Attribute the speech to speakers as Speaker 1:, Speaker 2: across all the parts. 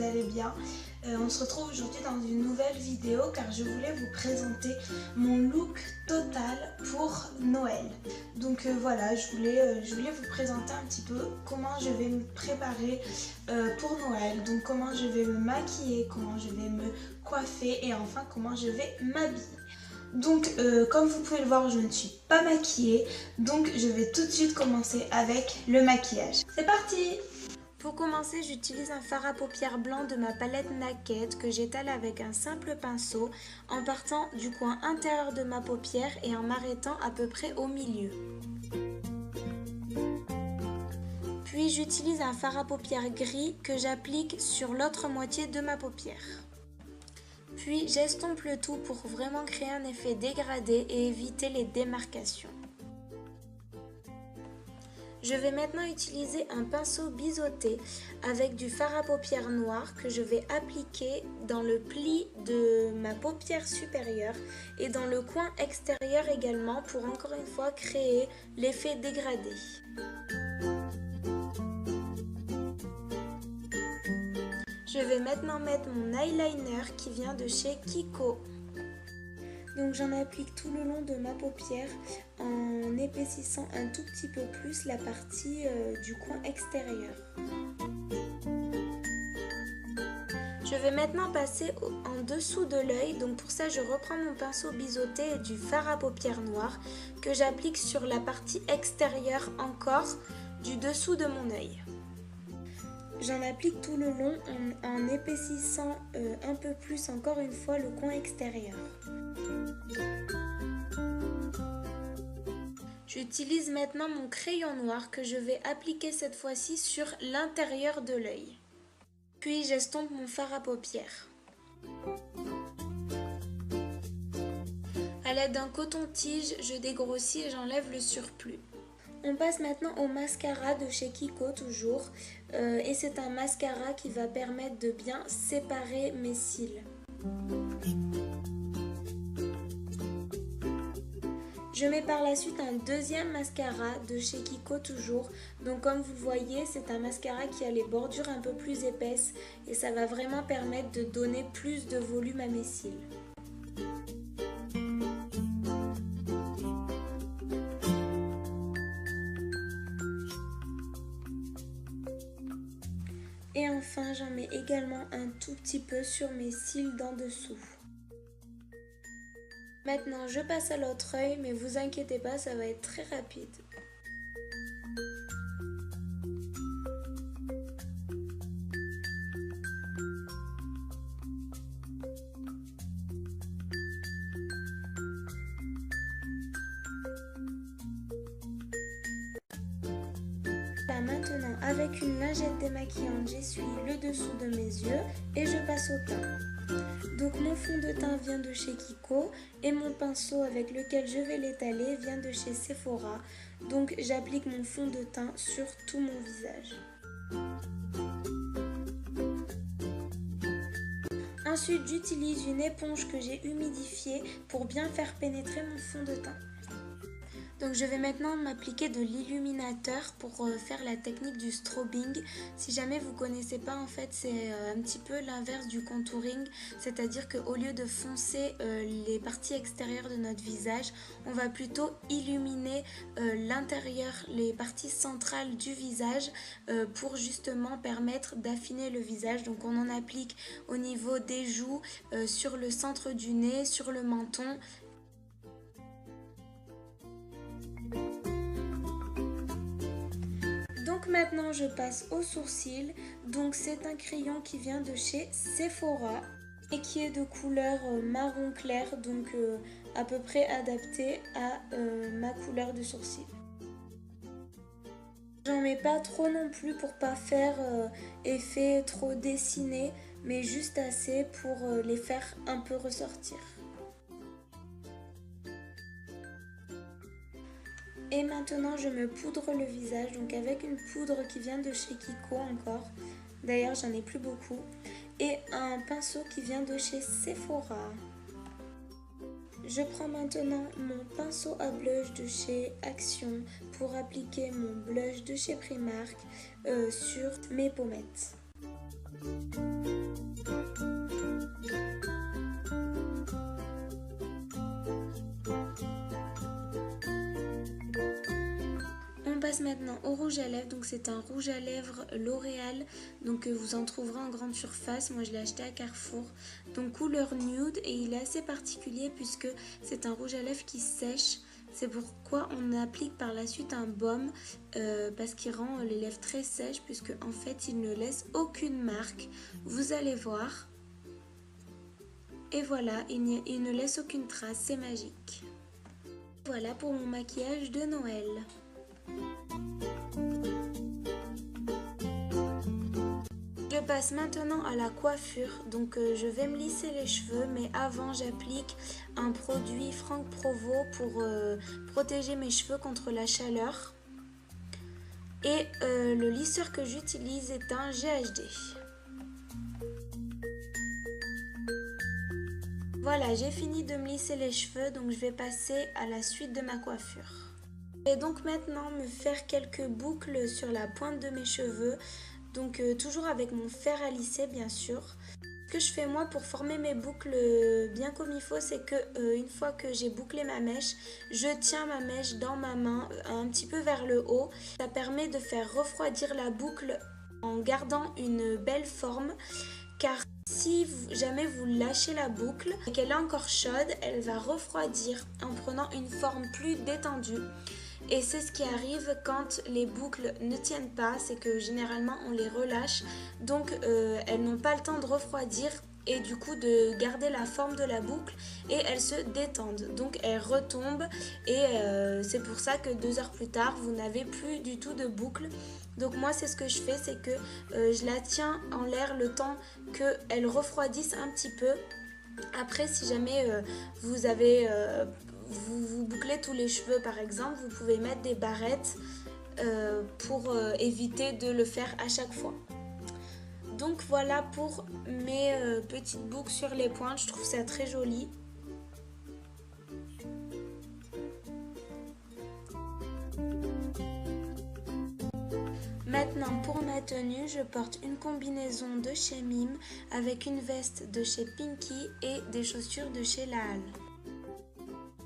Speaker 1: allez bien. On se retrouve aujourd'hui dans une nouvelle vidéo car je voulais vous présenter mon look total pour Noël. Donc voilà, je voulais vous présenter un petit peu comment je vais me préparer pour Noël. Donc comment je vais me maquiller, comment je vais me coiffer et enfin comment je vais m'habiller. Donc comme vous pouvez le voir, je ne suis pas maquillée, donc je vais tout de suite commencer avec le maquillage. C'est parti! Pour commencer, j'utilise un fard à paupières blanc de ma palette Naked que j'étale avec un simple pinceau en partant du coin intérieur de ma paupière et en m'arrêtant à peu près au milieu. Puis j'utilise un fard à paupières gris que j'applique sur l'autre moitié de ma paupière. Puis j'estompe le tout pour vraiment créer un effet dégradé et éviter les démarcations. Je vais maintenant utiliser un pinceau biseauté avec du fard à paupières noir que je vais appliquer dans le pli de ma paupière supérieure et dans le coin extérieur également pour encore une fois créer l'effet dégradé. Je vais maintenant mettre mon eyeliner qui vient de chez Kiko. Donc j'en applique tout le long de ma paupière en épaississant un tout petit peu plus la partie du coin extérieur. Je vais maintenant passer en dessous de l'œil, donc pour ça je reprends mon pinceau biseauté et du fard à paupières noir que j'applique sur la partie extérieure encore du dessous de mon œil. J'en applique tout le long en épaississant un peu plus encore une fois le coin extérieur. J'utilise maintenant mon crayon noir que je vais appliquer cette fois-ci sur l'intérieur de l'œil. Puis j'estompe mon fard à paupières. À l'aide d'un coton-tige, je dégrossis et j'enlève le surplus. On passe maintenant au mascara de chez Kiko toujours et c'est un mascara qui va permettre de bien séparer mes cils. Je mets par la suite un deuxième mascara de chez Kiko toujours, donc comme vous le voyez c'est un mascara qui a les bordures un peu plus épaisses et ça va vraiment permettre de donner plus de volume à mes cils. Et enfin, j'en mets également un tout petit peu sur mes cils d'en dessous. Maintenant, je passe à l'autre œil, mais vous inquiétez pas, ça va être très rapide. Là maintenant, avec une lingette démaquillante, j'essuie le dessous de mes yeux et je passe au teint. Donc mon fond de teint vient de chez Kiko et mon pinceau avec lequel je vais l'étaler vient de chez Sephora. Donc j'applique mon fond de teint sur tout mon visage. Ensuite, j'utilise une éponge que j'ai humidifiée pour bien faire pénétrer mon fond de teint. Donc je vais maintenant m'appliquer de l'illuminateur pour faire la technique du strobing. Si jamais vous ne connaissez pas, en fait c'est un petit peu l'inverse du contouring, c'est-à-dire qu'au lieu de foncer les parties extérieures de notre visage, on va plutôt illuminer l'intérieur, les parties centrales du visage pour justement permettre d'affiner le visage. Donc on en applique au niveau des joues, sur le centre du nez, sur le menton. Donc maintenant je passe aux sourcils, donc c'est un crayon qui vient de chez Sephora et qui est de couleur marron clair, donc à peu près adapté à ma couleur de sourcil. J'en mets pas trop non plus pour pas faire effet trop dessiné, mais juste assez pour les faire un peu ressortir. Et maintenant je me poudre le visage, donc avec une poudre qui vient de chez Kiko encore, d'ailleurs j'en ai plus beaucoup, et un pinceau qui vient de chez Sephora. Je prends maintenant mon pinceau à blush de chez Action pour appliquer mon blush de chez Primark sur mes pommettes. On passe maintenant au rouge à lèvres, donc c'est un rouge à lèvres L'Oréal, donc vous en trouverez en grande surface, moi je l'ai acheté à Carrefour, donc couleur nude et il est assez particulier puisque c'est un rouge à lèvres qui sèche, c'est pourquoi on applique par la suite un baume parce qu'il rend les lèvres très sèches puisque en fait il ne laisse aucune marque, vous allez voir, et voilà, il ne laisse aucune trace, c'est magique. Voilà pour mon maquillage de Noël. Je passe maintenant à la coiffure, donc je vais me lisser les cheveux, mais avant j'applique un produit Franck Provo pour protéger mes cheveux contre la chaleur. Et le lisseur que j'utilise est un GHD. Voilà, j'ai fini de me lisser les cheveux, donc je vais passer à la suite de ma coiffure. Je vais donc maintenant me faire quelques boucles sur la pointe de mes cheveux, donc toujours avec mon fer à lisser bien sûr. Ce que je fais moi pour former mes boucles bien comme il faut, c'est que une fois que j'ai bouclé ma mèche, je tiens ma mèche dans ma main un petit peu vers le haut. Ça permet de faire refroidir la boucle en gardant une belle forme, car si jamais vous lâchez la boucle et qu'elle est encore chaude, elle va refroidir en prenant une forme plus détendue. Et c'est ce qui arrive quand les boucles ne tiennent pas, c'est que généralement on les relâche, donc elles n'ont pas le temps de refroidir et du coup de garder la forme de la boucle et elles se détendent. Donc elles retombent et c'est pour ça que 2 heures plus tard vous n'avez plus du tout de boucle. Donc moi c'est ce que je fais, c'est que je la tiens en l'air le temps qu'elle refroidisse un petit peu. Après si jamais vous avez... vous bouclez tous les cheveux par exemple, vous pouvez mettre des barrettes pour éviter de le faire à chaque fois. Donc voilà pour mes petites boucles sur les pointes, je trouve ça très joli. Maintenant pour ma tenue, je porte une combinaison de chez Mime avec une veste de chez Pinky et des chaussures de chez La Halle.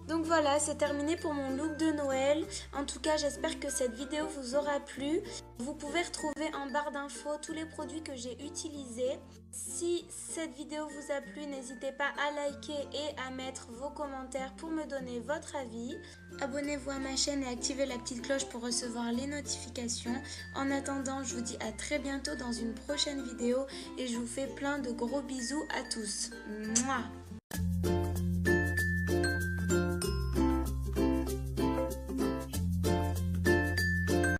Speaker 1: Donc voilà, c'est terminé pour mon look de Noël. En tout cas, j'espère que cette vidéo vous aura plu. Vous pouvez retrouver en barre d'infos tous les produits que j'ai utilisés. Si cette vidéo vous a plu, n'hésitez pas à liker et à mettre vos commentaires pour me donner votre avis. Abonnez-vous à ma chaîne et activez la petite cloche pour recevoir les notifications. En attendant, je vous dis à très bientôt dans une prochaine vidéo et je vous fais plein de gros bisous à tous. Mouah.